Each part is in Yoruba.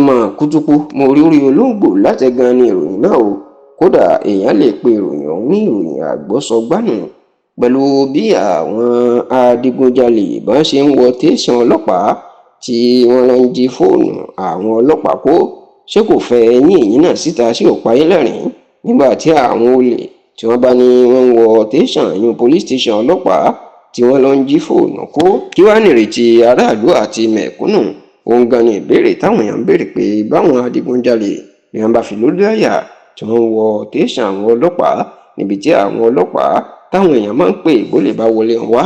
ọmọ kútúkú mo rí orí olóńgbò látẹ̀gàn ni ìròyìn náà o. Kódà èèyàn lè pe ìròyìn ọ̀hún ní ìròyìn àgbọ́sọgbánù pẹ̀lú bí àwọn adigunjalè ìbọn ṣe ń wọ tẹ̀sán ọlọ́pàá tí wọ́n lọ ń jí fóònù àwọn ọlọ́pàá kó. Ṣé kò fẹ́ yín èyí náà síta sí òpáyé lẹ́rìn nígbà tí àwọn olè tí wọ́n bá ní wọ́n ń wọ tẹ̀sán yún police station ọlọ́pàá tí wọ́n lọ ń jí fóònù kó? Kí wàá nìrètí aráàlú àti mẹ̀kúnnù? Òun gan ni ìbéèrè táwọn èèyàn ń béèrè pé báwọn adigunjalè ni wọ́n bá fi lórí àyà tí wọ́n ń wọ tẹ̀sán àwọn ọlọ́pàá níbi tí àwọn ọlọ́pàá táwọn èèyàn máa ń pè bó lè bá wọlé wá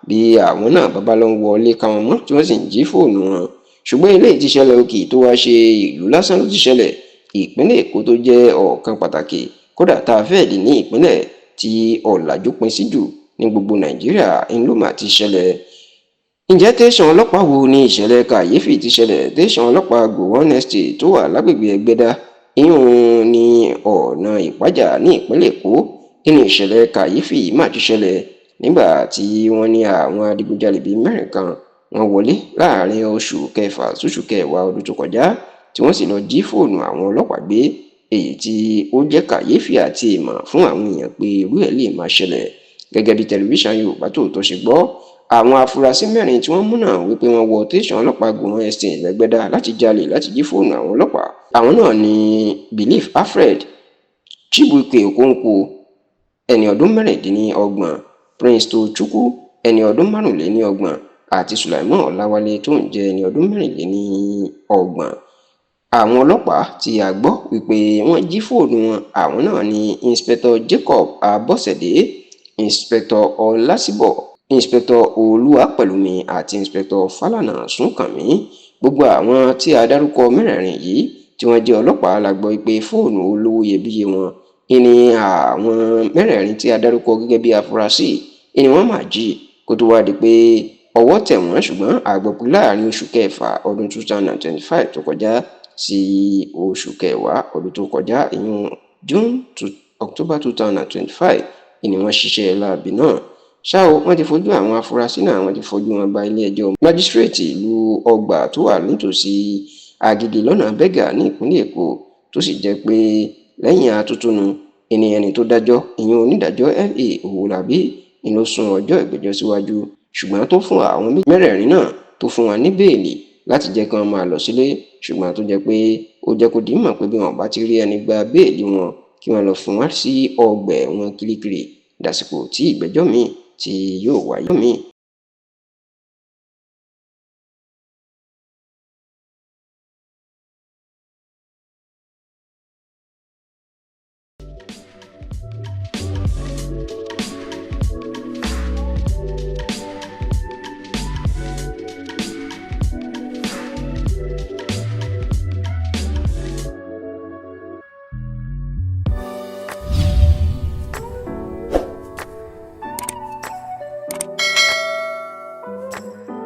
bí àwọn náà bàbá lọ ń wọlé káwọn mọ́ tí wọ́n sì ń jí fóònù wọn. Ṣùgbọ́n eléyìí ti ṣẹlẹ̀ òkè tó wá ṣe ìlú lásán ló ti ṣẹlẹ̀. Ìpínlẹ̀ Èkó tó jẹ́ ọ̀kan pàtàkì kódà tá a fẹ́ dì ní ìpínlẹ̀ tí ọ̀làjú pín sí jù ní gbogbo Nàìjíríà ń ló mà ti ṣẹlẹ̀. Ǹjẹ́ tẹ̀sán ọlọ́pàá wo ni ìṣẹ̀lẹ̀ kàyéfì ti ṣẹlẹ̀? Tẹ̀sán ọlọ́pàá Gowon Estate tó wà lágbègbè Ẹgbẹ́dá ìyún ní ọ̀nà Ìpájà ní ìpínlẹ̀ Èkó. Kí ni ìṣẹ̀lẹ̀ kàyéfì mà ti ṣẹlẹ̀ nígbà tí wọ́n ní àwọn adigunjalè bíi mẹ́rin kan wọ́n wọlé láàrin oṣù kẹfà sóṣù kẹwàá ọdún tó kọjá tí wọ́n sì lọ jí fóònù àwọn ọlọ́pàá gbé, èyí tí ó jẹ́ kàyéfì àti ìmọ̀ fún àwọn èèyàn pé irú ẹ̀ lè máa ṣẹlẹ̀. Gẹ́gẹ́ bí tẹlifíṣàn Yorùbá Tòótọ́ ṣe gbọ́, àwọn afurasí mẹ́rin tí wọ́n mú náà wípé wọ́n wọ tẹ̀sán ọlọ́pàá Gowon Estate lẹ́gbẹ́dá láti jalè láti jí fóònù àwọn ọlọ́pàá. Àwọn náà ni Belief Alfred, Chibuike Okonkwo ẹni ọdún mẹ́rìndínlọ́gbọ̀n, Prince Tochukwu ẹni ọdún márùnléníọgbọ̀n àti Sulaiman Ọláwálé tó ń jẹ́ ẹni ọdún mẹ́rìnléníọgbọ̀n. Àwọn ọlọ́pàá tí a gbọ́ wípé wọ́n jí fóònù wọn àwọn náà ni Inspector Jacob Abọ́sẹ̀dé, Inspector Ọlásíbọ̀, Inspector Olúwapẹ̀lúmi àti Inspector Fálànà Súnkànmí. Gbogbo àwọn tí a dárúkọ mẹ́rẹ̀ẹ̀rin yìí tí wọ́n jẹ́ ọlọ́pàá la gbọ́ pé fóònù olówó iyebíye wọn ìní àwọn mẹ́rẹ̀ẹ̀rin tí a dárúkọ gẹ́gẹ́ bí afurasí ìní wọ́n máa jí kó tó wá di pé ọwọ́ tẹ̀ wọ́n. Ṣùgbọ́n a gbọ́ pé láàrin oṣù kẹfà ọdún 2025 tó kọjá sí oṣù kẹwàá ọdún tó kọjá ìyún June to October 2025 ìní wọ́n ṣiṣẹ́ láabi náà. Ṣá o, wọ́n ti fojú àwọn afurasí náà wọ́n ti fojú wọn ba ilé ẹjọ́ májísírèètì ìlú ọgbà tó wà nítòsí Agídí lọ́nà Bẹ́gà ní ìpínlẹ̀ Èkó, tó sì jẹ́ pé lẹ́yìn atótónu ẹni tó dájọ́ ìyún onídàájọ́ L.A. Owólabí ni ló sún ọjọ́ ìgbẹ́jọ́ síwájú, ṣùgbọ́n tó fún àwọn mẹ́rẹ̀ẹ̀rin náà tó fún wọn ní bẹ́ẹ̀lì láti jẹ́ kí wọ́n máa lọ sílé. Ṣùgbọ́n tó jẹ́ pé ó jẹ́ kó dìímọ̀ pé bí wọ́n bá ti rí ẹni gba bẹ́ẹ̀lì wọn kí wọ́n lọ fún wọn sí ọgbà ẹ̀wọ̀n Kirikiri dàsìkò tí ìgbẹ́jọ́ míì tí yóò wáyé míì.